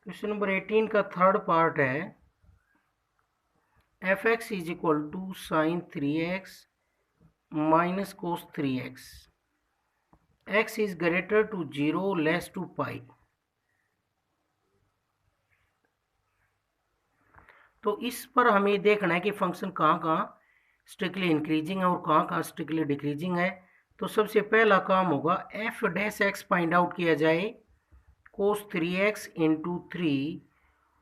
Question number 18 का third part है F x is equal to sine 3x minus cos 3x x is greater to 0 less to pi. तो इस पर हमें देखना है कि फंक्शन कहाँ कहाँ स्ट्रिक्टली इंक्रीजिंग है और कहाँ कहाँ स्ट्रिक्टली डिक्रीजिंग है। तो सबसे पहला काम होगा F dash x find out किया जाए कोस 3x इंटू 3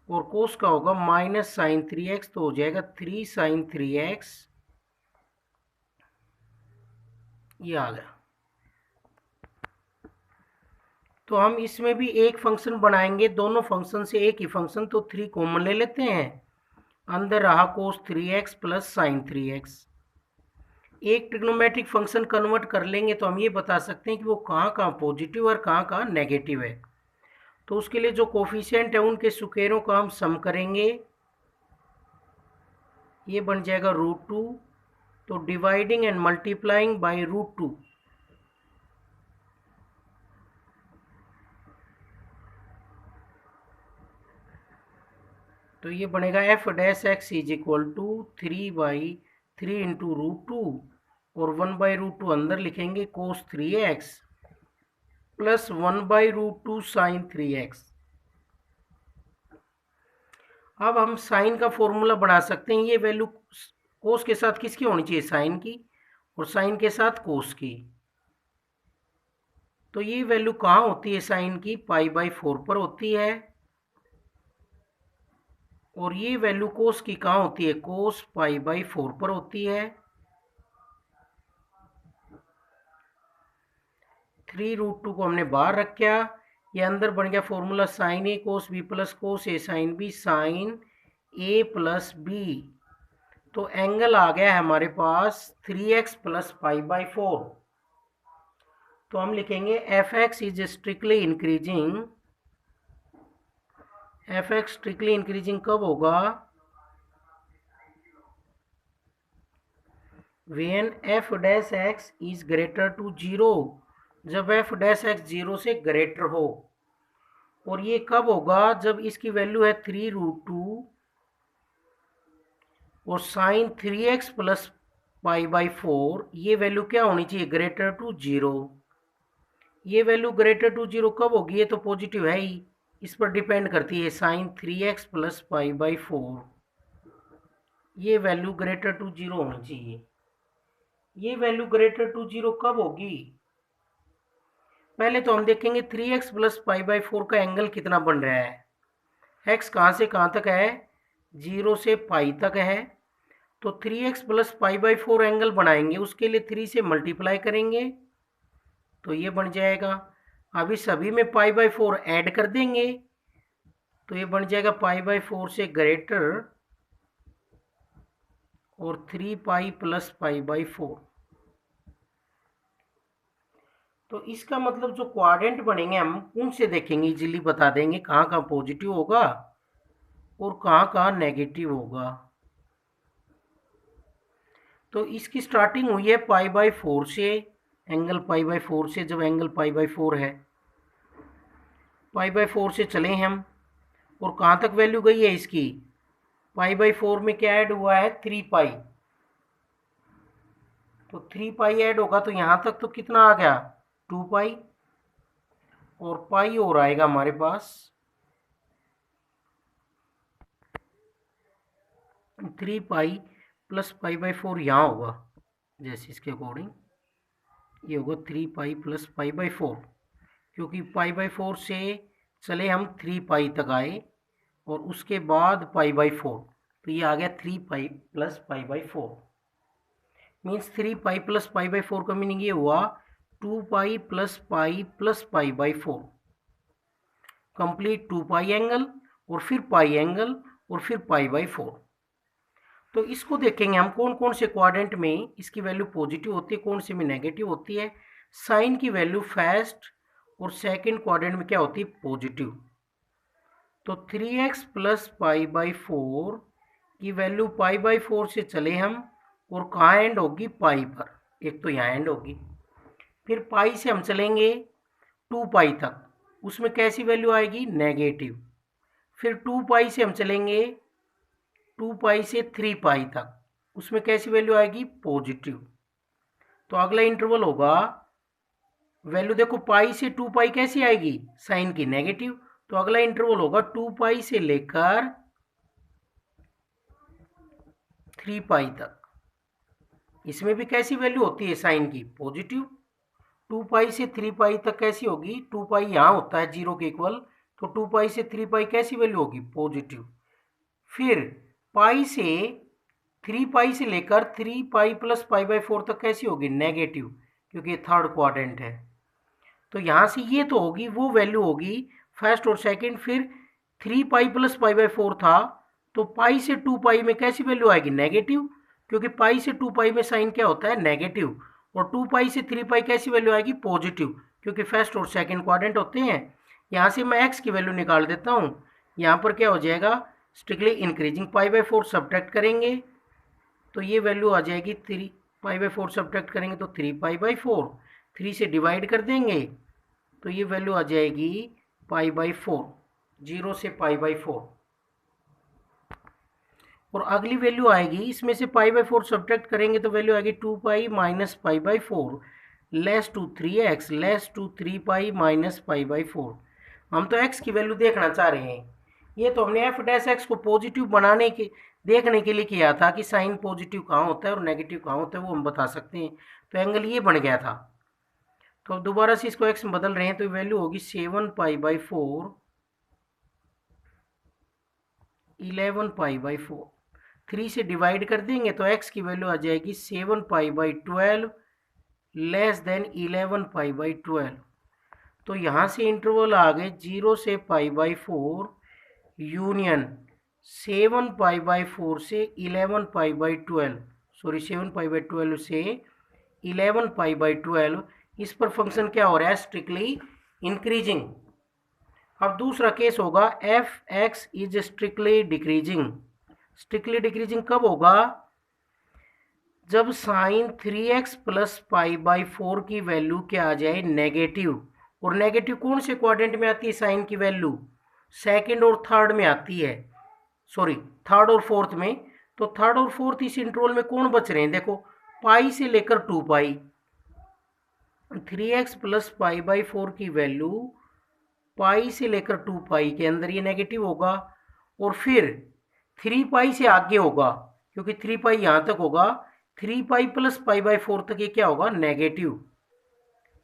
और कोस का होगा माइनस साइन 3x, तो हो जाएगा 3 साइन 3x। ये आ गया। तो हम इसमें भी एक फंक्शन बनाएंगे, दोनों फंक्शन से एक ही फंक्शन, तो 3 कॉमन ले लेते हैं। अंदर रहा कोस 3x प्लस साइन 3x। एक ट्रिग्नोमेट्रिक फंक्शन कन्वर्ट कर लेंगे तो हम ये बता सकते हैं कि वो कहाँ कहाँ पॉजिटिव और कहाँ कहाँ नेगेटिव है। तो उसके लिए जो कोफिशिएंट है उनके स्क्वायरों का हम सम करेंगे। ये बन जाएगा √2। तो डिवाइडिंग एंड मल्टीप्लाइंग बाय √2। तो ये बनेगा f dash x is equal to 3/3 into √2 और 1/√2 अंदर लिखेंगे कोस 3x प्लस 1/√2 साइन 3x। अब हम साइन का फॉर्मूला बना सकते हैं। ये वैल्यू कोस के साथ किसकी होनी चाहिए, साइन की, और साइन के साथ कोस की। तो ये वैल्यू कहाँ होती है साइन की, π/4 पर होती है। और ये वैल्यू कोस की कहाँ होती है, कोस π/4 पर होती है। 3√2 को हमने बाहर रखा। ये अंदर बन गया फॉर्मूला साइन ए कोस बी प्लस कोस ए साइन बी साइन ए प्लस बी। तो एंगल आ गया है हमारे पास 3x प्लस π/4। तो हम लिखेंगे f x is strictly increasing. F x strictly increasing कब होगा, when f dash x is greater to 0, जब एफ डैश एक्स 0 से ग्रेटर हो। और ये कब होगा, जब इसकी वैल्यू है 3√2 और साइन 3x प्लस π/4। ये वैल्यू क्या होनी चाहिए, ग्रेटर टू 0। ये वैल्यू ग्रेटर टू 0 कब होगी, ये तो पॉजिटिव है ही, इस पर डिपेंड करती है साइन 3x प्लस π/4। ये वैल्यू ग्रेटर टू 0 होनी चाहिए। ये वैल्यू ग्रेटर टू 0 कब होगी, पहले तो हम देखेंगे 3x प्लस π/4 का एंगल कितना बन रहा है। x कहाँ से कहाँ तक है, 0 से पाई तक है। तो 3x प्लस π/4 एंगल बनाएंगे, उसके लिए 3 से मल्टीप्लाई करेंगे तो ये बन जाएगा। अभी सभी में π/4 ऐड कर देंगे तो ये बन जाएगा π/4 से ग्रेटर और 3π प्लस π/4। तो इसका मतलब जो क्वाड्रेंट बनेंगे हम उनसे देखेंगे, इजीली बता देंगे कहाँ कहाँ पॉजिटिव होगा और कहाँ कहाँ नेगेटिव होगा। तो इसकी स्टार्टिंग हुई है π/4 से, एंगल π/4 से, जब एंगल π/4 है π/4 से चले हम और कहाँ तक वैल्यू गई है इसकी, π/4 में क्या ऐड हुआ है, 3π। तो 3π ऐड होगा तो यहाँ तक तो कितना आ गया, 2π, और पाई और आएगा हमारे पास 3π प्लस π/4 यहाँ होगा, जैसे इसके अकॉर्डिंग ये होगा 3π प्लस π/4, क्योंकि π/4 से चले हम 3π तक आए और उसके बाद π/4, तो ये आ गया 3π प्लस π/4। मीन्स 3π प्लस π/4 का मीनिंग ये हुआ 2π plus pi plus π/4। Complete 2π angle और फिर पाई एंगल और फिर π/4। तो इसको देखेंगे हम कौन कौन से क्वाड्रेंट में इसकी वैल्यू पॉजिटिव होती है, कौन से में नेगेटिव होती है। साइन की वैल्यू फर्स्ट और सेकंड क्वाड्रेंट में क्या होती है, पॉजिटिव। तो 3x प्लस π/4 की वैल्यू π/4 से चले हम और कहाँ एंड होगी, पाई पर, एक तो यहाँ एंड होगी। फिर पाई से हम चलेंगे 2π तक, उसमें कैसी वैल्यू आएगी, नेगेटिव। फिर 2 पाई से हम चलेंगे 2 पाई से 3 पाई तक, उसमें कैसी वैल्यू आएगी? पॉजिटिव। तो अगला इंटरवल होगा, वैल्यू देखो पाई से 2 पाई कैसी आएगी? साइन की नेगेटिव। तो अगला इंटरवल होगा 2 पाई से लेकर 3 पाई तक, इसमें भी कैसी वैल्यू होती है साइन की? पॉजिटिव। 2 पाई से 3 पाई तक कैसी होगी? 2 पाई यहाँ होता है 0 के इक्वल, तो 2 पाई से 3 पाई कैसी वैल्यू होगी? पॉजिटिव। फिर पाई से 3 पाई से लेकर 3 पाई प्लस पाई बाई 4 तक कैसी होगी? नेगेटिव, क्योंकि ये थर्ड क्वाड्रेंट है। तो यहाँ से ये तो होगी, वो वैल्यू होगी फर्स्ट और सेकंड। फिर 3 पाई प्लस पाई बाई 4 था, तो पाई से 2 पाई में कैसी वैल्यू आएगी? नेगेटिव, क्योंकि पाई से 2 पाई में साइन क्या होता है? नेगेटिव। और 2 पाई से 3 पाई कैसी वैल्यू आएगी? पॉजिटिव, क्योंकि फर्स्ट और सेकंड क्वाड्रेंट होते हैं। यहाँ से मैं एक्स की वैल्यू निकाल देता हूँ। यहाँ पर क्या हो जाएगा? Strictly increasing pi by 4 subtract करेंगे तो ये वैल्यू आ जाएगी 3 पाई बाई 4 सब्ट्रैक्ट करेंगे तो 3 पाई बाई 4, 3 से डिवाइड कर देंगे तो ये वैल्यू आ जाएगी पाई बाई 4, 0 से पाई बाई 4। और अगली वैल्यू आएगी, इसमें से पाई बाई 4 सब्ट्रैक्ट करेंगे तो वैल्यू आएगी 2 pi minus pi by 4 less to 3x less to 3 pi minus pi by 4। हम तो x की वैल्यू देखना चाह रहे हैं। ये तो हमने एफ डैश एक्स को पॉजिटिव बनाने के देखने के लिए किया था कि साइन पॉजिटिव कहाँ होता है और नेगेटिव कहाँ होता है, वो हम बता सकते हैं। तो एंगल ये बन गया था। तो अब दोबारा से इसको x में बदल रहे हैं तो वैल्यू होगी 7 पाई बाई 4 11 पाई बाई 4। 3 से डिवाइड कर देंगे तो x की वैल्यू आ जाएगी 7 पाई by 12 less than 11 pi by 12। तो यहाँ से इंटरवल आ गए 0 से पाई बाई 4 यूनियन 7 पाई बाई 4 से 11 pi by 12, sorry 7 pi by 12 से 11 पाई बाई 12। इस पर फंक्शन क्या हो रहा है? Strictly increasing. अब दूसरा केस होगा F x is strictly decreasing. Strictly decreasing कब होगा? जब sign 3x plus pi by 4 की वैल्यू क्या आ जाए? नेगेटिव। और नेगेटिव कौन से क्वाड्रेंट में आती है साइन की वैल्यू? सेकंड और थर्ड में आती है, सॉरी थर्ड और फोर्थ में। तो थर्ड और फोर्थ इस इंटरवल में कौन बच रहे हैं? देखो पाई से लेकर 2 पाई, 3x प्लस पाई बाई 4 की वैल्यू पाई से लेकर 2 पाई के अंदर ये नेगेटिव होगा। और फिर 3 पाई से आगे होगा, क्योंकि 3 पाई यहाँ तक होगा। 3 पाई प्लस पाई बाई 4 तक ये क्या होगा? नेगेटिव।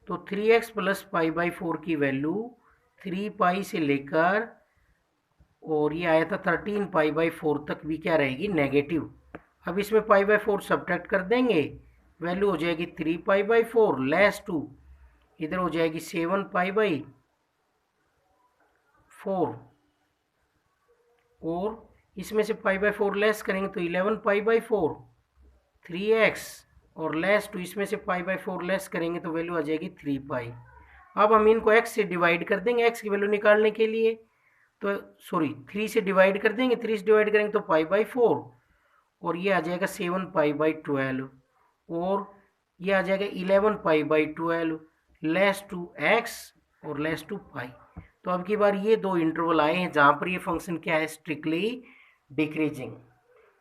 तो 3x प्लस पाई बाई 4 की वैल्यू 3 पाई से लेकर और ये आया था 13 पाई बाई 4 तक भी क्या रहेगी? नेगेटिव। अब इसमें पाई बाई 4 सब्ट्रैक्ट कर देंगे, वैल्यू हो जाएगी 3 पाई बाई 4 लेस टू, इधर हो जाएगी 7 पाई बाई 4 और इसमें से पाई बाई 4 लेस करेंगे तो 11 पाई बाई 4 3x और लेस टू, इसमें से पाई बाई 4 लेस करेंगे तो वैल्यू आ जाएगी 3 पाई। अब हम इनको x से डिवाइड कर देंगे x की वैल्यू निकालने के लिए। तो सॉरी 3 से डिवाइड कर देंगे, 3 से डिवाइड करेंगे तो पाई बाई 4 और ये आ जाएगा 7 पाई बाई 12 और ये आ जाएगा 11 pi by 12 less to x और लेस टू पाई। तो अब की बार ये दो इंटरवल आए हैं जहाँ पर ये फंक्शन क्या है? Strictly decreasing.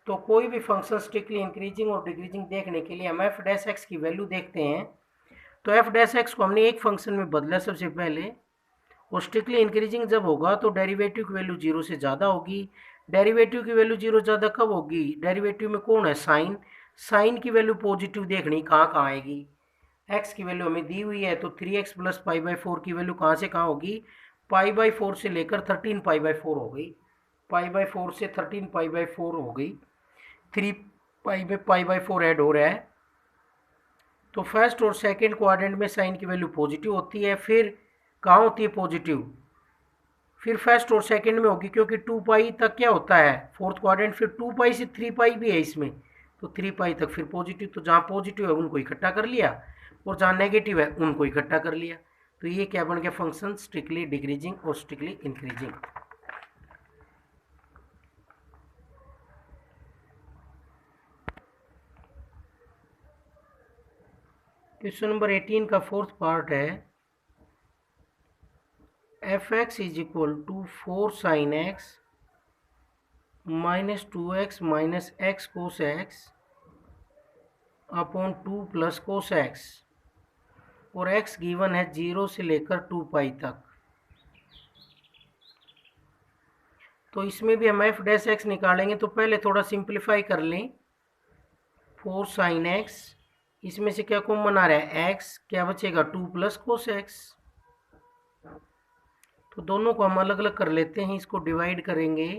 तो कोई भी फंक्शन स्ट्रिक्टली इंक्रीजिंग और डिक्रीजिंग देखने के लिए हम एफ डैश एक्स की वैल्यू देखते हैं। तो एफ डैश एक्स को हमने एक फंक्शन में बदला सबसे पहले, और स्ट्रिक्टली इंक्रीजिंग जब होगा तो डेरिवेटिव की वैल्यू 0 से ज़्यादा होगी। डेरिवेटिव की वैल्यू 0 ज़्यादा कब होगी? डेरिवेटिव में कौन है? साइन। साइन की वैल्यू पॉजिटिव देखनी, कहाँ कहाँ आएगी? एक्स की वैल्यू हमें दी हुई है तो 3x प्लस पाई बाई 4 की वैल्यू कहाँ से कहाँ होगी? पाई बाई 4 से लेकर 13 पाई बाई 4 हो गई, पाई बाई 4 से 13 पाई बाई 4 हो गई, 3 पाई में पाई बाई 4 ऐड हो रहा है। तो फर्स्ट और सेकंड क्वाड्रेंट में साइन की वैल्यू पॉजिटिव होती है। फिर कहाँ होती है पॉजिटिव? फिर फर्स्ट और सेकंड में होगी, क्योंकि 2 पाई तक क्या होता है? Fourth quadrant. फिर 2 पाई से 3 पाई भी है इसमें, तो 3 पाई तक फिर पॉजिटिव। तो जहाँ पॉजिटिव है उनको इकट्ठा कर लिया और जहाँ नेगेटिव है उनको इकट्ठा कर लिया। तो ये क्या बन गया फंक्शन? स्ट्रिक्टली डिक्रीजिंग और स्ट्रिक्टली इंक्रीजिंग। क्वेश्चन नंबर 18 का फोर्थ पार्ट है F x is equal to 4 sine x minus 2x minus x cos x upon 2 plus cos x, और x गिवन है 0 से लेकर 2 पाई तक। तो इसमें भी हम एफ डैश एक्स निकालेंगे, तो पहले थोड़ा सिंप्लीफाई कर लें। 4 साइन एक्स, इसमें से क्या कॉमन आ रहा है x, क्या बचेगा 2 प्लस कोस एक्स। तो दोनों को हम अलग अलग कर लेते हैं, इसको डिवाइड करेंगे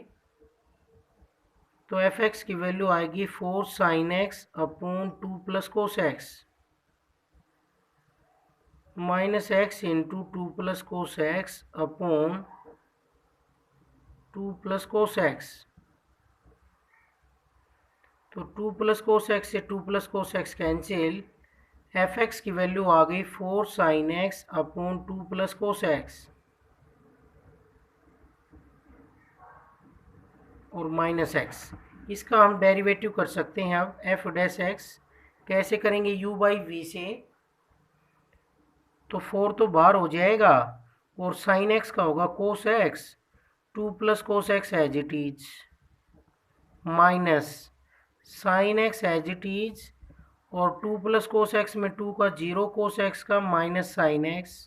तो एफ एक्स की वैल्यू आएगी 4 sine x upon 2 plus cos x minus x into 2 plus cos x upon 2 plus cos x. तो 2 प्लस कोस एक्स से 2 plus cos x cancel, F x की वैल्यू आ गई 4 sine x upon 2 plus cos x और minus x. इसका हम derivative कर सकते हैं। अब एफ डैश एक्स कैसे करेंगे, u बाई वी से, तो 4 तो बाहर हो जाएगा और साइन एक्स का होगा cos x, 2 plus cos x as it is minus sine x as it is, और 2 प्लस कोस एक्स में 2 का 0 कोस एक्स का minus sine x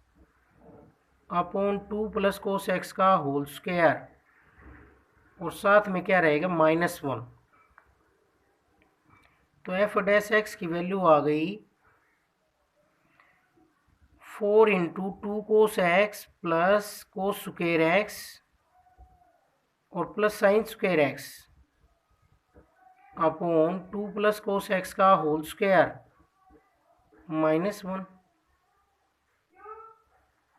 upon 2 plus cos x का होल स्क्वायर, और साथ में क्या रहेगा -1। तो एफ डैश एक्स की वैल्यू आ गई 4 into 2 cos x plus cos square x और plus sine square x upon 2 plus cos x का होल स्क्वायर -1।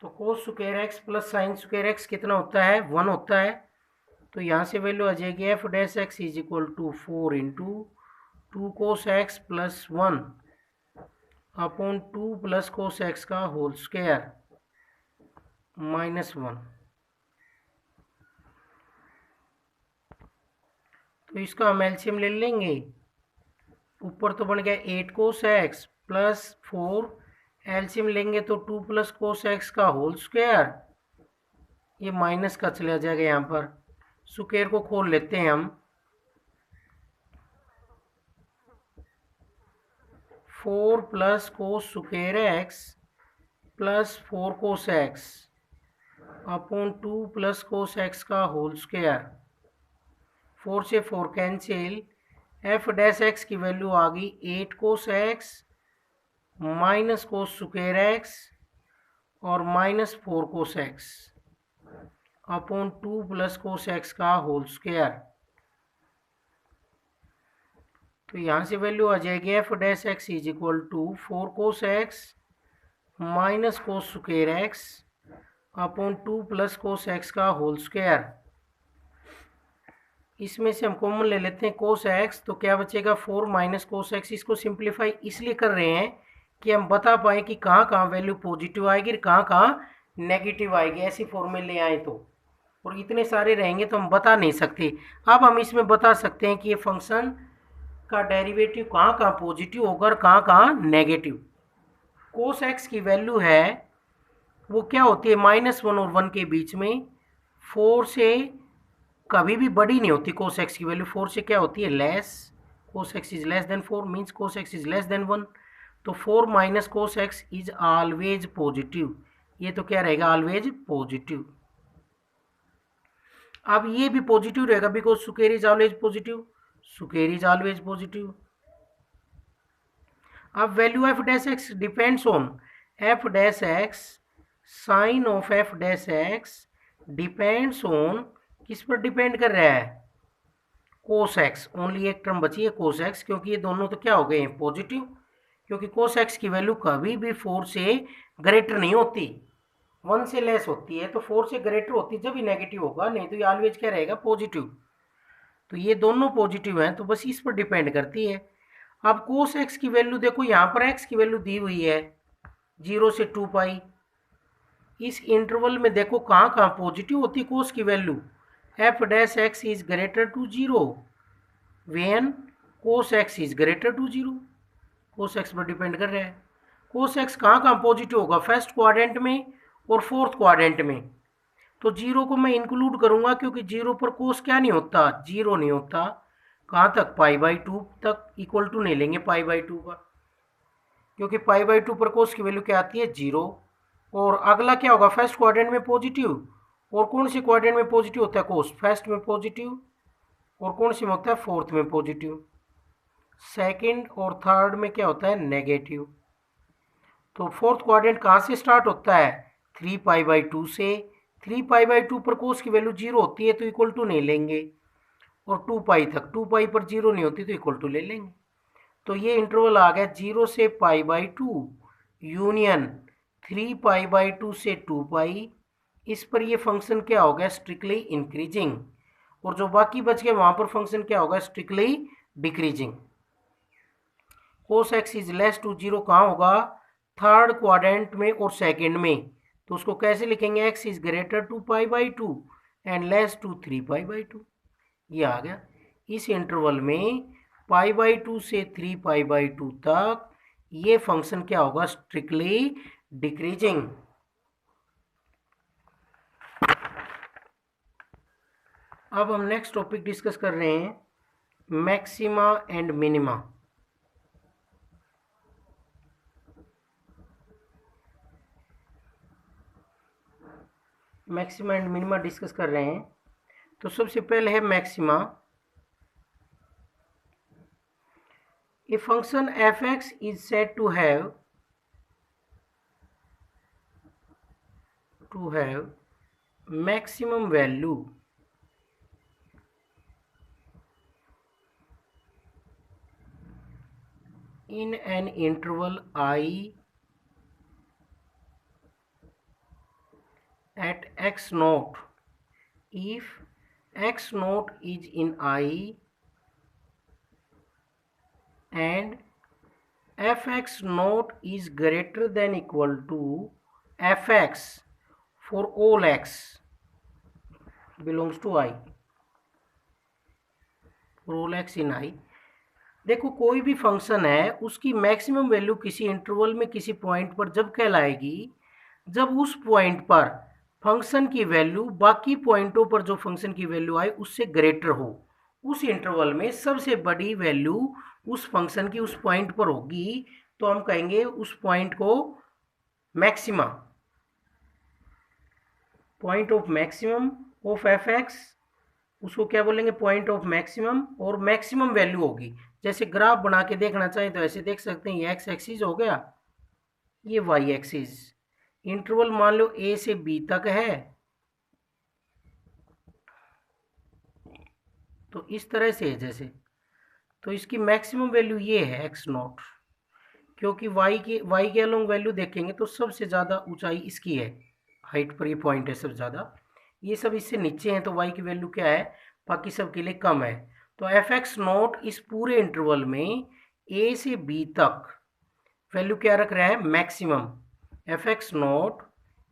तो कोस square x plus sine square x कितना होता है, 1 होता है। तो यहाँ से वैल्यू आ जाएगी f dash x is equal to 4 into 2 cos x plus 1 upon 2 plus cos x का होल स्क्वायर -1। तो इसका हम एलसीएम ले लेंगे। ऊपर तो बन गया 8 कोस एक्स प्लस 4, एलसीएम लेंगे तो 2 प्लस कोस एक्स का होल स्क्वायर, ये माइनस का चला जाएगा, यहाँ पर स्क्वायर को खोल लेते हैं हम। 4 plus cos square x plus 4 cos x upon 2 plus cos x का होल स्क्वायर, 4 से 4 कैंसिल, एफ डैश एक्स की वैल्यू आ गई 8 cos x minus cos square x और -4 cos x upon 2 plus cos x का होल स्क्वायर। तो यहाँ से वैल्यू आ जाएगी f dash x is equal to 4 cos x minus cos square x upon 2 plus cos x का whole square. इसमें से हम कॉमन ले लेते हैं कोस एक्स, तो क्या बचेगा 4 माइनस कोस एक्स। इसको सिंप्लीफाई इसलिए कर रहे हैं कि हम बता पाएँ कि कहाँ कहाँ वैल्यू पॉजिटिव आएगी और कहाँ कहाँ नेगेटिव आएगी, ऐसी फॉर्मूले आए तो। और इतने सारे रहेंगे तो हम बता नहीं सकते। अब हम इसमें बता सकते हैं कि ये फंक्शन का डेरिवेटिव कहाँ कहाँ पॉजिटिव होगा और कहाँ कहाँ नेगेटिव। कोस एक्स की वैल्यू है वो क्या होती है -1 और 1 के बीच में, 4 से कभी भी बड़ी नहीं होती। कोस एक्स की वैल्यू 4 से क्या होती है, less. Cos x is less then 4 means cos x is less then 1। तो 4 minus cos x is always positive, ये तो क्या रहेगा ऑलवेज पॉजिटिव। अब ये भी पॉजिटिव रहेगा because square is always positive, square is always positive. अब value f dash x depends on f dash x, sine of f dash x depends on, किस पर डिपेंड कर रहा है, कोस एक्स। ओनली एक टर्म बची है कोस एक्स, क्योंकि ये दोनों तो क्या हो गए हैं पॉजिटिव, क्योंकि कोस एक्स की वैल्यू कभी भी 4 से ग्रेटर नहीं होती, 1 से लेस होती है। तो 4 से ग्रेटर होती है जब ही नेगेटिव होगा, नहीं तो ये ऑलवेज क्या रहेगा पॉजिटिव। तो ये दोनों पॉजिटिव हैं, तो बस इस पर डिपेंड करती है। अब कोस एक्स की वैल्यू देखो, यहाँ पर एक्स की वैल्यू दी हुई है 0 से 2 पाई। इस इंटरवल में देखो कहाँ कहाँ पॉजिटिव होती है कोस की value, f dash x is greater to 0 when cos x is greater to 0। Cos x पर डिपेंड कर रहा है। कोस एक्स कहाँ कहाँ पॉजिटिव होगा, फर्स्ट क्वाड्रेंट में और फोर्थ क्वाड्रेंट में। तो जीरो को मैं इंक्लूड करूंगा क्योंकि जीरो पर कोस क्या नहीं होता, जीरो नहीं होता। कहाँ तक, पाई बाई टू तक। इक्वल टू नहीं लेंगे पाई बाई टू का, क्योंकि पाई बाई टू पर कोस की वैल्यू क्या आती है, जीरो। और अगला क्या होगा, फर्स्ट क्वाड्रेंट में पॉजिटिव। और कौन से क्वाड्रेंट में पॉजिटिव होता है कोस, फर्स्ट में पॉजिटिव। और कौन सी में होता है, फोर्थ में पॉजिटिव। सेकंड और थर्ड में क्या होता है, नेगेटिव। तो फोर्थ क्वाड्रेंट कहाँ से स्टार्ट होता है, थ्री पाई बाई टू से। थ्री पाई बाई टू पर कोस की वैल्यू जीरो होती है तो इक्वल टू नहीं लेंगे। और टू पाई तक, टू पाई पर जीरो नहीं होती तो इक्वल टू ले लेंगे। तो ये इंटरवल आ गया जीरो से पाई by to union three pi by two से टू पाई। इस पर ये फंक्शन क्या हो गया, स्ट्रिक्टली इंक्रीजिंग। और जो बाकी बच गए वहां पर फंक्शन क्या होगा, strictly decreasing. Cos x is less to zero कहाँ होगा, थर्ड क्वाड्रेंट में और सेकंड में। तो उसको कैसे लिखेंगे, x is greater to pi by two and less to three pi by two. ये आ गया। इस इंटरवल में पाई बाई टू से थ्री पाई बाई टू तक ये फंक्शन क्या होगा, स्ट्रिक्टली डिक्रीजिंग। अब हम नेक्स्ट टॉपिक डिस्कस कर रहे हैं, maxima and minima. Maxima and minima discuss कर रहे हैं। तो सबसे पहले है maxima. A function f x is said to have maximum value in an interval I at x naught if x naught is in I and fx naught is greater than equal to fx for all x belongs to I, for all x in I। देखो कोई भी function है उसकी maximum value किसी interval में किसी point पर जब कहलाएगी जब उस पॉइंट पर फंक्शन की वैल्यू बाकी पॉइंटों पर जो फंक्शन की वैल्यू आए उससे ग्रेटर हो। उस इंटरवल में सबसे बड़ी वैल्यू उस फंक्शन की उस पॉइंट पर होगी तो हम कहेंगे उस पॉइंट को maxima, point of maximum of f x, उसको क्या बोलेंगे, पॉइंट ऑफ मैक्सिमम। और मैक्सिमम वैल्यू होगी, जैसे ग्राफ बना के देखना चाहें तो ऐसे देख सकते हैं, ये एक्स एक्सिस हो गया, ये वाई एक्सिस। इंटरवल मान लो ए से बी तक है, तो इस तरह से है जैसे। तो इसकी मैक्सिमम वैल्यू ये है एक्स नॉट, क्योंकि वाई के अलोंग वैल्यू देखेंगे तो सबसे ज़्यादा ऊंचाई इसकी है, हाइट पर ये पॉइंट है सबसे ज़्यादा। ये सब इससे नीचे हैं तो वाई की वैल्यू क्या है, बाकी सब के लिए कम है। तो एफ एक्स नॉट इस पूरे इंटरवल में ए से बी तक वैल्यू क्या रख रहा है, maximum. F x not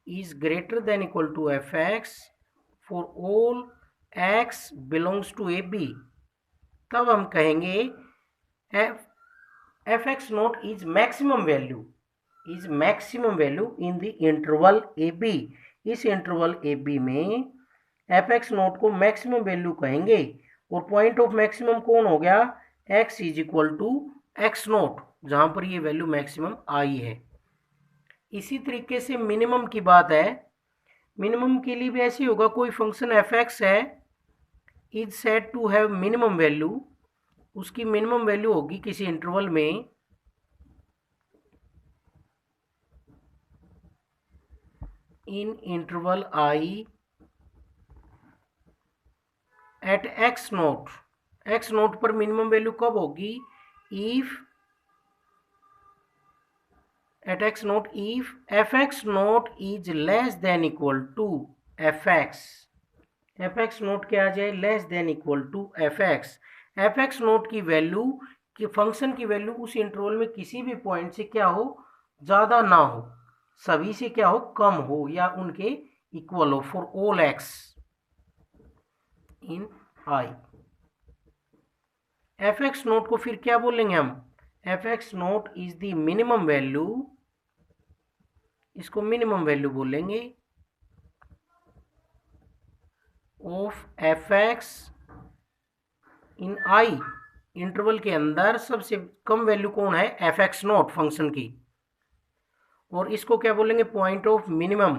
is greater than equal to f x for all x belongs to a b. तब हम कहेंगे f x not is maximum value in the interval a b. इस interval a b में f x naught को maximum value कहेंगे। और point of maximum कौन हो गया, x is equal to x naught, जहां पर ये वैल्यू मैक्सिमम आई है। इसी तरीके से मिनिमम की बात है। मिनिमम के लिए भी ऐसे होगा, कोई फंक्शन एफ एक्स है is said to have minimum value, उसकी मिनिमम वैल्यू होगी किसी इंटरवल में in interval I at x naught. X naught पर मिनिमम वैल्यू कब होगी, if at x naught if f x naught is less than equal to f x. F x naught क्या आ जाए, less than equal to f x. F x naught की value कि function की value उस interval में किसी भी पॉइंट से क्या हो, ज़्यादा ना हो, सभी से क्या हो, कम हो या उनके इक्वल हो, for all x in I. F x note को फिर क्या बोलेंगे हम, F x naught is the minimum value, इसको मिनिमम वैल्यू बोलेंगे of f x in I, interval के अंदर सबसे कम वैल्यू कौन है, एफ एक्स नॉट फंक्शन की, और इसको क्या बोलेंगे, point of minimum,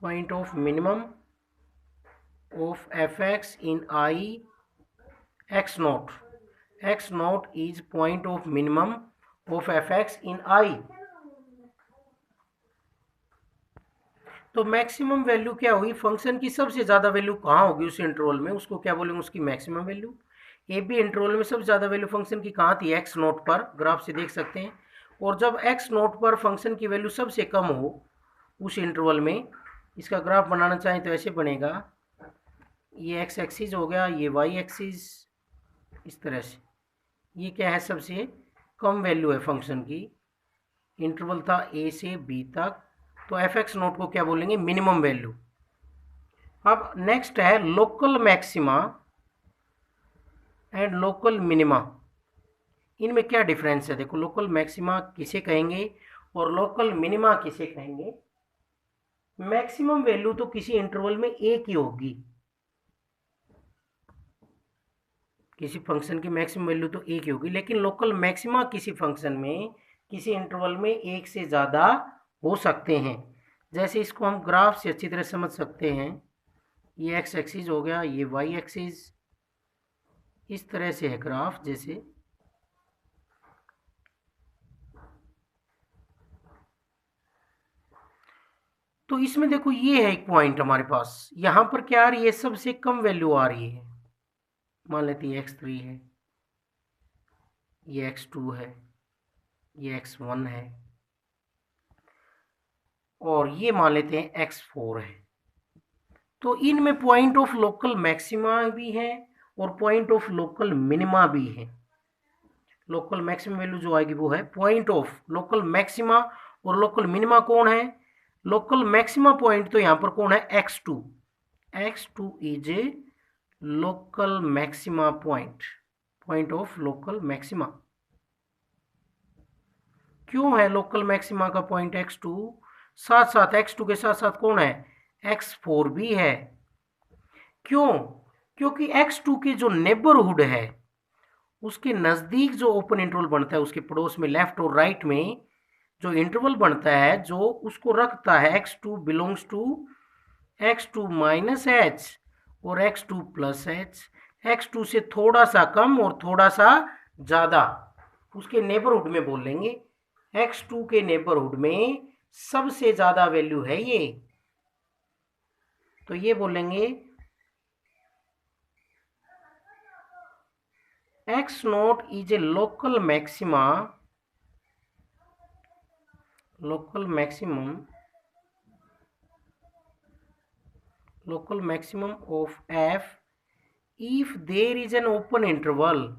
point of minimum of f x in I x not, x not is point of minimum of f x in I. तो मैक्सिमम वैल्यू क्या हुई, फंक्शन की सबसे ज़्यादा वैल्यू कहाँ होगी उस इंटरवल में, उसको क्या बोलेंगे, उसकी maximum value. A b interval में सबसे ज़्यादा वैल्यू फंक्शन की कहाँ थी, एक्स नोट पर, ग्राफ से देख सकते हैं। और जब एक्स नोट पर फंक्शन की वैल्यू सबसे कम हो उस इंटरवल में, इसका ग्राफ बनाना चाहें तो ऐसे बनेगा, ये एक्स एक्सिस हो गया, ये वाई एक्सिस, इस तरह से। ये क्या है, सबसे कम वैल्यू है फंक्शन की, इंटरवल था ए से बी तक, तो एफ एक्स नोट को क्या बोलेंगे, मिनिमम वैल्यू। अब नेक्स्ट है local maxima and local minima, इनमें क्या डिफरेंस है, देखो लोकल मैक्सिमा किसे कहेंगे और लोकल मिनिमा किसे कहेंगे। मैक्सिमम वैल्यू तो किसी इंटरवल में एक ही होगी, किसी फंक्शन की मैक्सिमम वैल्यू तो एक ही होगी, लेकिन लोकल मैक्सिमा किसी फंक्शन में किसी इंटरवल में एक से ज़्यादा हो सकते हैं। जैसे इसको हम ग्राफ से अच्छी तरह समझ सकते हैं, ये एक्स एक्सिस हो गया, ये वाई एक्सिस, इस तरह से है ग्राफ जैसे। तो इसमें देखो ये है एक पॉइंट हमारे पास, यहाँ पर क्या आ रही है, सबसे कम वैल्यू आ रही है, मान लेते हैं x3 है, ये x2 है, ये x1 है, और ये मान लेते हैं x4 है। तो इनमें पॉइंट ऑफ लोकल मैक्सिमा भी है और पॉइंट ऑफ लोकल मिनिमा भी है। लोकल मैक्सिमम वैल्यू जो आएगी वो है पॉइंट ऑफ लोकल मैक्सिमा, और लोकल मिनिमा कौन है, लोकल मैक्सिमा पॉइंट तो यहाँ पर कौन है, x2, x2 is a local maxima point, point of local maxima. क्यों है लोकल मैक्सिमा का पॉइंट x2, साथ साथ x2 के साथ साथ कौन है, x4 भी है। क्यों, क्योंकि x2 की जो नेबरहुड है, उसके नज़दीक जो ओपन इंटरवल बनता है, उसके पड़ोस में लेफ्ट और राइट में जो इंटरवल बनता है, जो उसको रखता है x2 belongs to x2 minus h और x2 प्लस h, x2 से थोड़ा सा कम और थोड़ा सा ज़्यादा, उसके नेबरहुड में बोल लेंगे। x2 के नेबरहुड में सबसे ज़्यादा वैल्यू है ये, तो ये बोलेंगे x not is a local maxima, local maximum of f if there is an open interval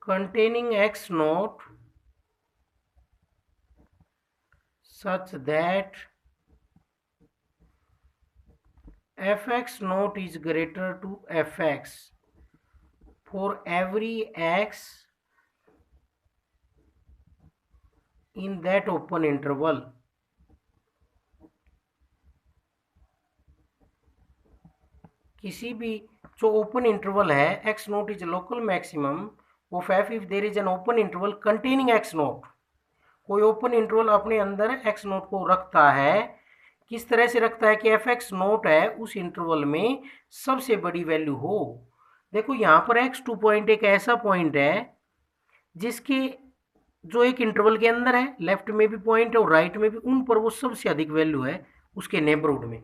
containing x naught such that fx naught is greater to fx for every x in that open interval। किसी भी जो open interval है, x naught is local maximum of F if there is an open interval containing x note, कोई open interval अपने अंदर x note को रखता है, किस तरह से रखता है कि एफ एक्स नोट है उस इंटरवल में सबसे बड़ी वैल्यू हो। देखो यहाँ पर x2 पॉइंट एक ऐसा पॉइंट है जिसके जो एक इंटरवल के अंदर है, लेफ्ट में भी पॉइंट है और राइट में भी, उन पर वो सबसे अधिक वैल्यू है उसके नेबरहुड में।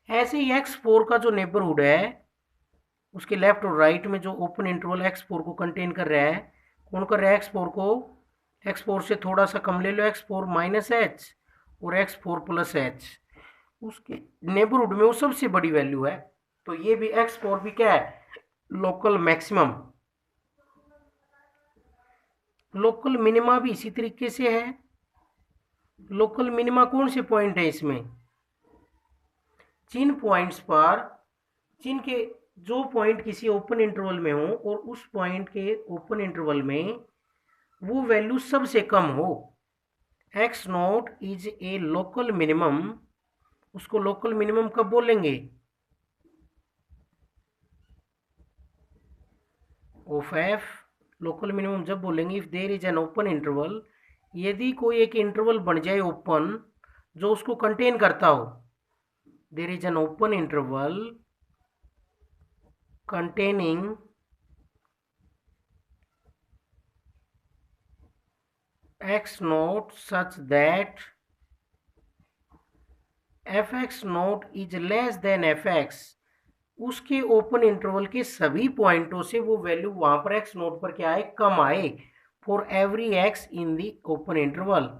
ऐसे ही x4 का जो नेबरहुड है, उसके लेफ्ट और राइट में जो ओपन इंटरवल x4 को कंटेन कर रहा है, कौन कर रहा है, x4 को, x4 से थोड़ा सा कम ले लो, x4 माइनस h और x4 प्लस h, उसके नेबरहुड में वो सबसे बड़ी वैल्यू है। तो ये भी x4 भी क्या है, लोकल मैक्सिमम। लोकल मिनिमा भी इसी तरीके से है। लोकल मिनिमा कौन से पॉइंट है इसमें, जिन पॉइंट्स पर, जिनके जो पॉइंट किसी ओपन इंटरवल में हो और उस पॉइंट के ओपन इंटरवल में वो वैल्यू सबसे कम हो, x not is a local minimum, उसको लोकल मिनिमम कब बोलेंगे? ऑफ एफ लोकल मिनिमम जब बोलेंगे if there is an open interval, यदि कोई एक इंटरवल बन जाए ओपन जो उसको कंटेन करता हो, there is an open interval containing x naught such that fx naught is less than fx, उसके ओपन इंटरवल के सभी पॉइंटों से वो वैल्यू वहां पर x नोट पर क्या आए, कम आए, for every x in the open interval.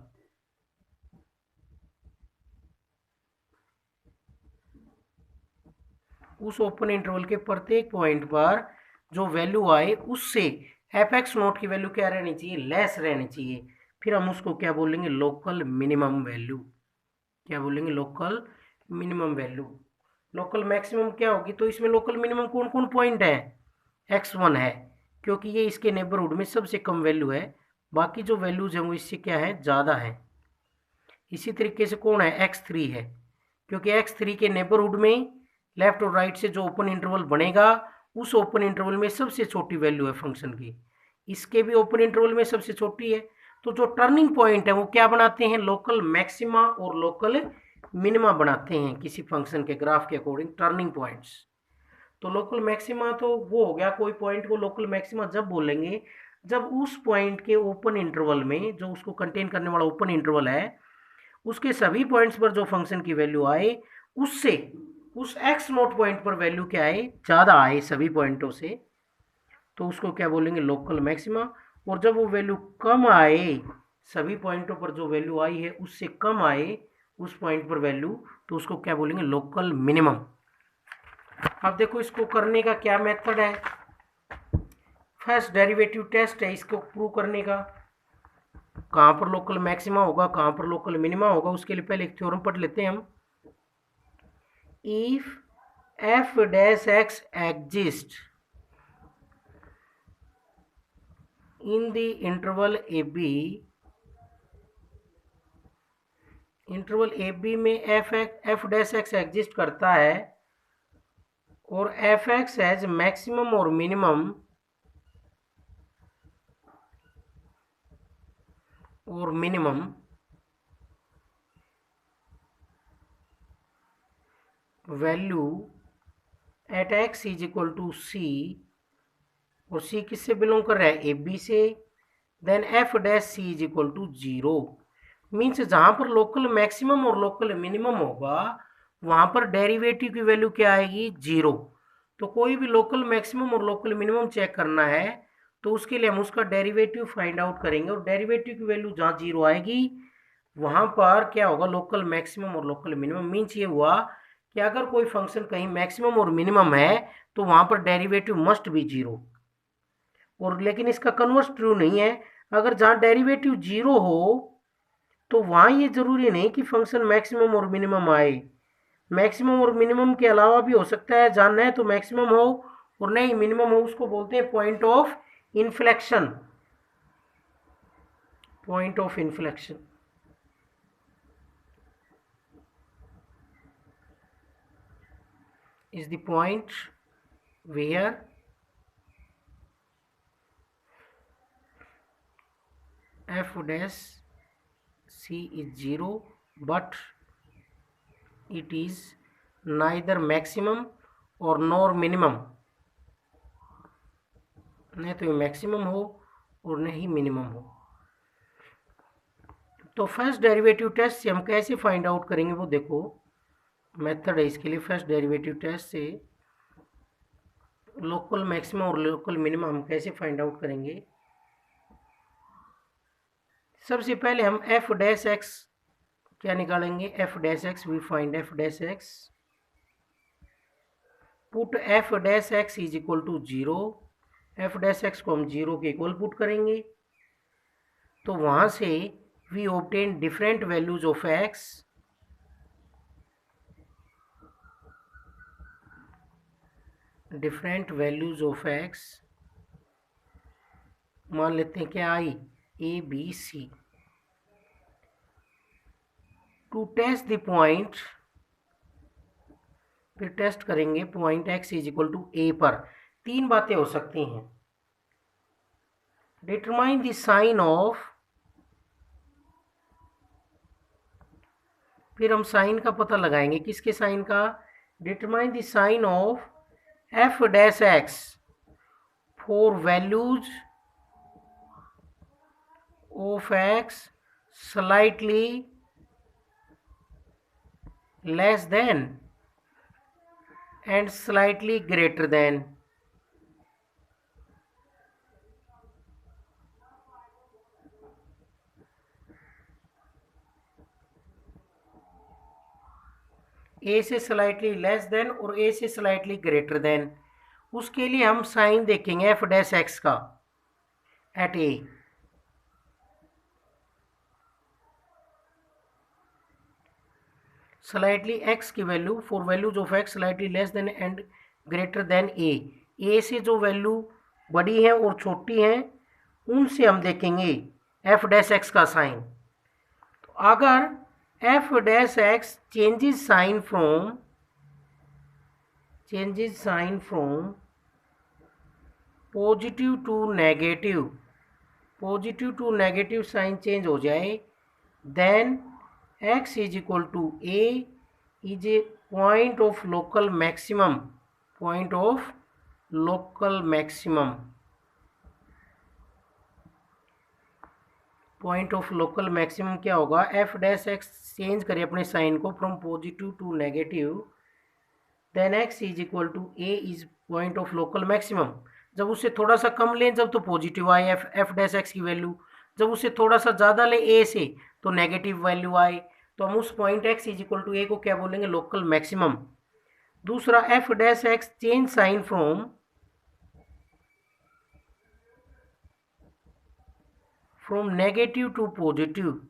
उस ओपन इंटरवल के प्रत्येक पॉइंट पर जो वैल्यू आए उससे एफ एक्स नोट की वैल्यू क्या रहनी चाहिए, लेस रहनी चाहिए। फिर हम उसको क्या बोलेंगे, लोकल मिनिमम वैल्यू। क्या बोलेंगे, local minimum value. Local maximum क्या होगी, तो इसमें लोकल मिनिमम कौन कौन पॉइंट है, x1 है क्योंकि ये इसके नेबरहुड में सबसे कम वैल्यू है, बाकी जो वैल्यूज हैं वो इससे क्या है, ज़्यादा है। इसी तरीके से कौन है, x3 है क्योंकि x3 के नेबरहुड में लेफ्ट और राइट से जो ओपन इंटरवल बनेगा उस ओपन इंटरवल में सबसे छोटी वैल्यू है फंक्शन की, इसके भी ओपन इंटरवल में सबसे छोटी है। तो जो टर्निंग पॉइंट है वो क्या बनाते हैं, लोकल मैक्सिमा और लोकल मिनिमा बनाते हैं किसी फंक्शन के ग्राफ के अकॉर्डिंग, टर्निंग पॉइंट्स। तो लोकल मैक्सिमा तो वो हो गया, कोई पॉइंट को लोकल मैक्सिमा जब बोलेंगे जब उस पॉइंट के ओपन इंटरवल में, जो उसको कंटेन करने वाला ओपन इंटरवल है, उसके सभी पॉइंट्स पर जो फंक्शन की वैल्यू आए उससे उस एक्स नोट पॉइंट पर वैल्यू क्या आए, ज़्यादा आए सभी पॉइंटों से, तो उसको क्या बोलेंगे, लोकल मैक्सिमा। और जब वो वैल्यू कम आए, सभी पॉइंटों पर जो वैल्यू आई है उससे कम आए उस पॉइंट पर वैल्यू, तो उसको क्या बोलेंगे, लोकल मिनिमम। अब देखो इसको करने का क्या मेथड है, फर्स्ट डेरिवेटिव टेस्ट है इसको प्रूव करने का। कहाँ पर लोकल मैक्सिमा होगा, कहाँ पर लोकल मिनिमा होगा, उसके लिए पहले एक थ्योरम पढ़ लेते हैं हम। If f dash x exists in the interval ab, interval a b में एफ डैश एक्स एग्जिस्ट करता है और एफ एक्स हैज मैक्सिमम और minimum value at x is equal to c, और सी किससे बिलोंग कर रहा है, ए बी से, then f dash c is equal to 0। Means जहाँ पर लोकल मैक्सिमम और लोकल मिनिमम होगा वहाँ पर डेरिवेटिव की वैल्यू क्या आएगी, 0। तो कोई भी लोकल मैक्सिमम और लोकल मिनिमम चेक करना है तो उसके लिए हम उसका डेरिवेटिव फाइंड आउट करेंगे, और डेरिवेटिव की वैल्यू जहाँ 0 आएगी वहाँ पर क्या होगा, लोकल मैक्सिमम और लोकल मिनिमम। मीन्स ये हुआ कि अगर कोई फंक्शन कहीं मैक्सिमम और मिनिमम है तो वहाँ पर डेरिवेटिव मस्ट बी 0। और लेकिन इसका कन्वर्स ट्रू नहीं है, अगर जहाँ डेरिवेटिव 0 हो तो वहाँ ये जरूरी नहीं कि फंक्शन मैक्सिमम और मिनिमम आए, मैक्सिमम और मिनिमम के अलावा भी हो सकता है, जानना है तो मैक्सिमम हो और नहीं मिनिमम हो, उसको बोलते हैं point of inflection. Point of inflection is the point where f dash c is 0 but it is neither maximum और नॉर मिनिमम, नहीं तो ये मैक्सिमम हो और नहीं मिनिमम हो। तो फर्स्ट डेरिवेटिव टेस्ट से हम कैसे फाइंड आउट करेंगे वो देखो, मेथड है इसके लिए। फर्स्ट डेरिवेटिव टेस्ट से लोकल मैक्सिमम और लोकल मिनिमम हम कैसे फाइंड आउट करेंगे। सबसे पहले हम एफ डैश एक्स क्या निकालेंगे, f dash x, we find f dash x, put F dash x is equal to 0, f dash x को हम 0 के इक्वल पुट करेंगे तो वहाँ से we obtain different values of x, different values of x, मान लेते हैं क्या I, a b c, to test the point, फिर टेस्ट करेंगे point x is equal to a पर। तीन बातें हो सकती हैं, डिटरमाइन द साइन ऑफ, फिर हम साइन का पता लगाएंगे, किसके साइन का, determine the sign of f dash x for values of x slightly less than and slightly greater than. A से स्लाइटली लेस देन और ए से स्लाइटली ग्रेटर देन, उसके लिए हम साइन देखेंगे एफ डैश एक्स का एट ए। स्लाइटली एक्स की value for values of x slightly less than and greater than a से जो वैल्यू बड़ी है और छोटी है उनसे हम देखेंगे एफ डैश एक्स का साइन। तो अगर f dash x changes sign from positive to negative sign change हो जाए, then x is equal to a is a point of local maximum, क्या होगा, f डैश x चेंज करें अपने sign को from positive to negative, then x is equal to a is point of local maximum. जब उससे थोड़ा सा कम लें जब तो पॉजिटिव आए एफ डैश एक्स की वैल्यू, जब उससे थोड़ा सा ज़्यादा लें ए से तो नेगेटिव वैल्यू आए, तो हम उस point x is equal to a को क्या बोलेंगे, लोकल मैक्सिमम। दूसरा f dash x change sign from negative to positive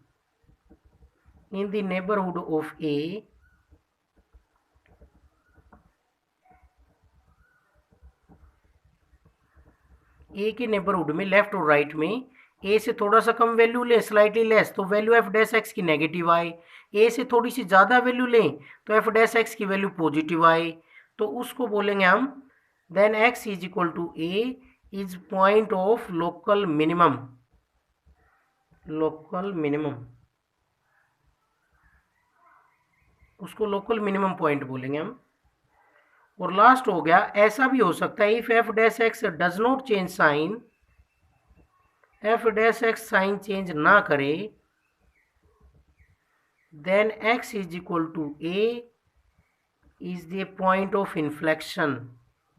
in the neighbourhood of a, के नेबरहुड में लेफ्ट और राइट में ए से थोड़ा सा कम वैल्यू लें स्लाइटली लेस तो वैल्यू एफ डैश एक्स की नेगेटिव आए, ए से थोड़ी सी ज़्यादा वैल्यू लें तो एफ डैश एक्स की वैल्यू पॉजिटिव आए, तो उसको बोलेंगे हम then x is equal to a is point of local minimum, उसको लोकल मिनिमम पॉइंट बोलेंगे हम। और लास्ट हो गया, ऐसा भी हो सकता है if f dash x does not change sign, f dash x sign change ना करे, then x is equal to a is the point of inflection,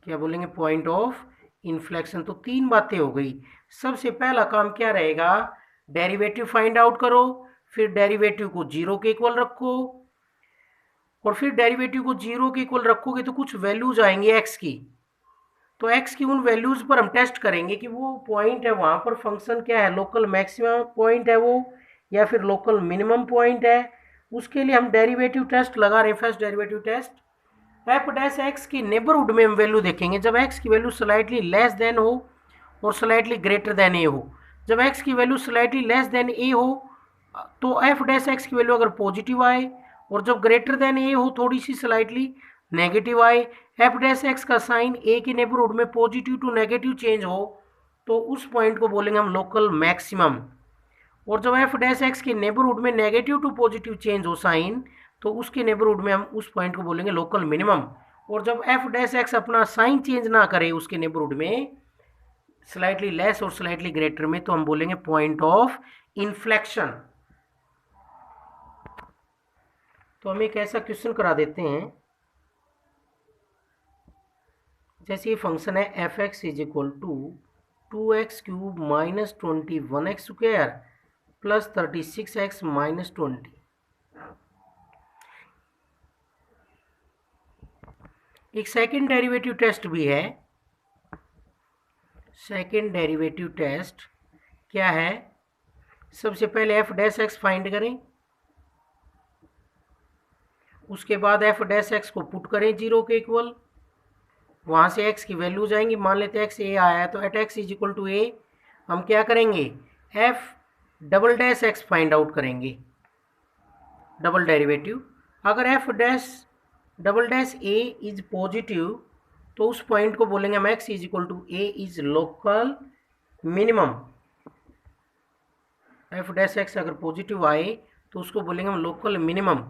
क्या बोलेंगे, पॉइंट ऑफ इन्फ्लेक्शन। तो तीन बातें हो गई। सबसे पहला काम क्या रहेगा, डेरिवेटिव फाइंड आउट करो, फिर डेरिवेटिव को जीरो के इक्वल रखो, और फिर डेरिवेटिव को जीरो के इक्वल रखोगे तो कुछ वैल्यूज आएंगी एक्स की, तो x की उन वैल्यूज पर हम टेस्ट करेंगे कि वो पॉइंट है वहाँ पर फंक्शन क्या है, लोकल मैक्सिमम पॉइंट है वो या फिर लोकल मिनिमम पॉइंट है। उसके लिए हम डेरिवेटिव टेस्ट लगा रहे हैं। First derivative test F dash x की नेबरहुड में हम वैल्यू देखेंगे, जब x की वैल्यू स्लाइटली लेस देन हो और स्लाइटली ग्रेटर देन ए हो। जब x की वैल्यू स्लाइटली लेस देन ए हो तो एफ डैश एक्स की वैल्यू अगर पॉजिटिव आए, और जब ग्रेटर देन ए हो थोड़ी सी स्लाइटली नेगेटिव आए, एफ डैश एक्स का साइन ए के नेबरहुड में पॉजिटिव टू नेगेटिव चेंज हो तो उस पॉइंट को बोलेंगे हम लोकल मैक्सिमम। और जब एफ डैश एक्स के नेबरहुड में नेगेटिव टू पॉजिटिव चेंज हो साइन तो उसके नेबरहुड में हम उस पॉइंट को बोलेंगे लोकल मिनिमम। और जब एफ डैश एक्स अपना साइन चेंज ना करे उसके नेबरहुड में स्लाइटली लेस और स्लाइटली ग्रेटर में तो हम बोलेंगे पॉइंट ऑफ इन्फ्लेक्शन। तो हम एक ऐसा क्वेश्चन करा देते हैं, जैसे ये फंक्शन है F x is equal to 2x cube minus 21x square plus 36x minus 20। एक सेकेंड डेरिवेटिव टेस्ट भी है। सेकेंड डेरिवेटिव टेस्ट क्या है, सबसे पहले एफ डैश एक्स फाइंड करें, उसके बाद एफ डैश एक्स को पुट करें जीरो के इक्वल, वहाँ से x की वैल्यू जाएंगी, मान लेते हैं x a आया है, तो at x is equal to a हम क्या करेंगे, f double dash x find out करेंगे, डबल डेरिवेटिव। अगर f dash double dash a is positive तो उस पॉइंट को बोलेंगे हम x is equal to a is local minimum. f dash x अगर पॉजिटिव आए तो उसको बोलेंगे हम local minimum,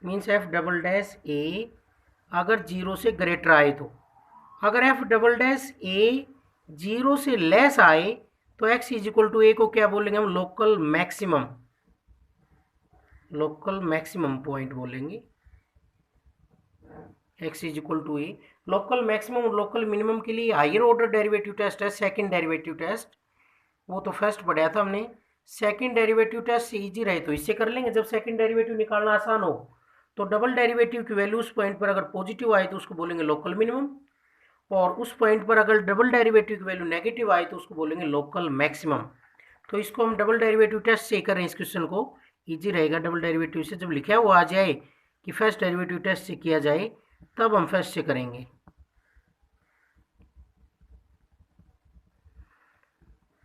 means f double dash a अगर 0 से ग्रेटर आए तो। अगर f डबल डैश a 0 से लेस आए तो x is equal to a को क्या बोलेंगे हम, local maximum, local maximum point बोलेंगे, x is equal to a। Local maximum और लोकल मिनिमम के लिए हायर ऑर्डर डेरिवेटिव टेस्ट है, सेकंड डेरिवेटिव टेस्ट, वो तो फर्स्ट पढ़ा था हमने। सेकंड डेरिवेटिव टेस्ट से इजी रहे तो इससे कर लेंगे, जब सेकंड डेरिवेटिव निकालना आसान हो। तो डबल डेरिवेटिव की वैल्यू उस पॉइंट पर अगर पॉजिटिव आए तो उसको बोलेंगे लोकल मिनिमम, और उस पॉइंट पर अगर डबल डेरिवेटिव की वैल्यू नेगेटिव आए तो उसको बोलेंगे लोकल मैक्सिमम। तो इसको हम डबल डेरिवेटिव टेस्ट से कर रहे हैं, इस क्वेश्चन को इजी रहेगा। डबल डेरिवेटिव से जब लिखा हुआ आ जाए कि फर्स्ट डेरिवेटिव टेस्ट से किया जाए तब हम फर्स्ट से करेंगे।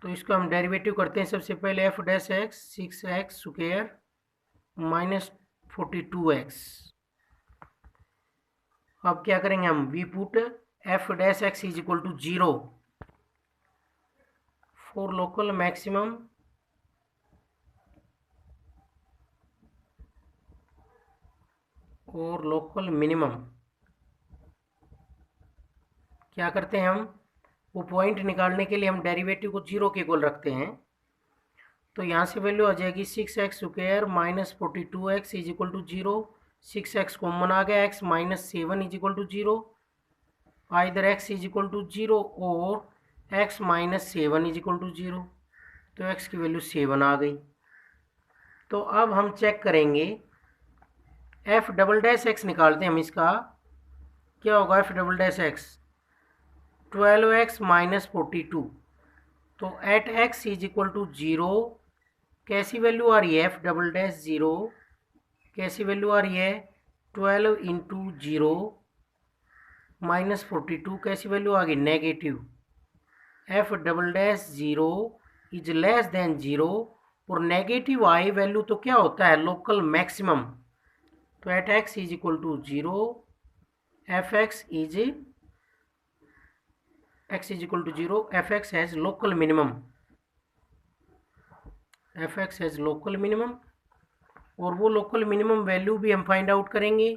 तो इसको हम डेरिवेटिव करते हैं। सबसे पहले F dash X 6x square minus 42x। अब क्या करेंगे हम, we put F dash x is equal to 0 for local maximum और लोकल मिनिमम। क्या करते हैं हम, वो पॉइंट निकालने के लिए हम डेरिवेटिव को 0 के इक्वल रखते हैं। तो यहाँ से वैल्यू आ जाएगी 6x square minus 42x is equal to 0। 6x common आ गया, x minus 7 is equal to 0। Either x is equal to 0 और x minus 7 is equal to 0। तो x की वैल्यू 7 आ गई। तो अब हम चेक करेंगे f डबल डैश x निकालते हैं हम, इसका क्या होगा, f double dash x 12x minus 42। तो at x is equal to 0 कैसी वैल्यू आ रही है, f डबल डैश 0 कैसी वैल्यू आ रही है, 12 इंटू 0 माइनस 42 कैसी वैल्यू आ गई, negative. f double dash 0 is less than 0 और नेगेटिव आई वैल्यू तो क्या होता है, लोकल मैक्सिमम। तो at x is equal to 0 fx is equal to 0 fx has local minimum, fx has local minimum. और वो लोकल मिनिमम वैल्यू भी हम फाइंड आउट करेंगे।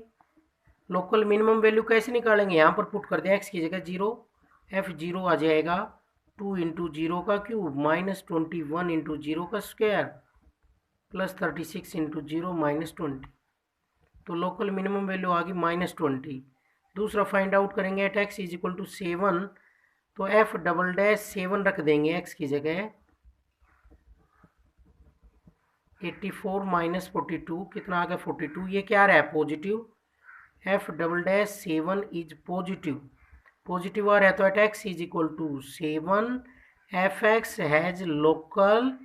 लोकल मिनिमम वैल्यू कैसे निकालेंगे, यहाँ पर पुट कर दें x की जगह 0, f0 आ जाएगा 2 इंटू 0 का क्यूब माइनस 21 इंटू 0 का स्क्वायर प्लस 36 इंटू 0 माइनस 20। तो लोकल मिनिमम वैल्यू आ गई माइनस 20। दूसरा फाइंड आउट करेंगे at x is equal to 7। तो f डबल डैश 7 रख देंगे x की जगह। 84 माइनस 42 कितना आ गया, 42। ये क्या रहा है, positive. f double dash 7 is positive, positive आ रहा है। तो at x is equal to 7 fx has local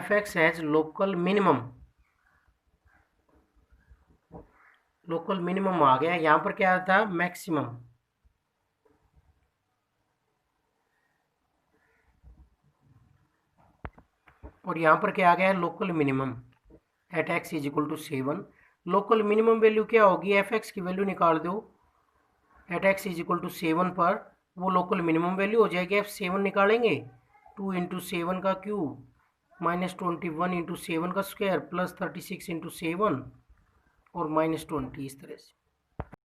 fx has local minimum, local minimum आ गया। यहाँ पर क्या था, मैक्सिमम। और यहाँ पर क्या आ गया है, local minimum at x is equal to 7। Local minimum value क्या होगी, fx की वैल्यू निकाल दो at x is equal to 7 पर, वो लोकल मिनिमम वैल्यू हो जाएगी। f7 निकालेंगे 2 इंटू 7 का क्यूब माइनस 21 इंटू 7 का स्क्वायर प्लस 36 इंटू 7 और माइनस 20, इस तरह से।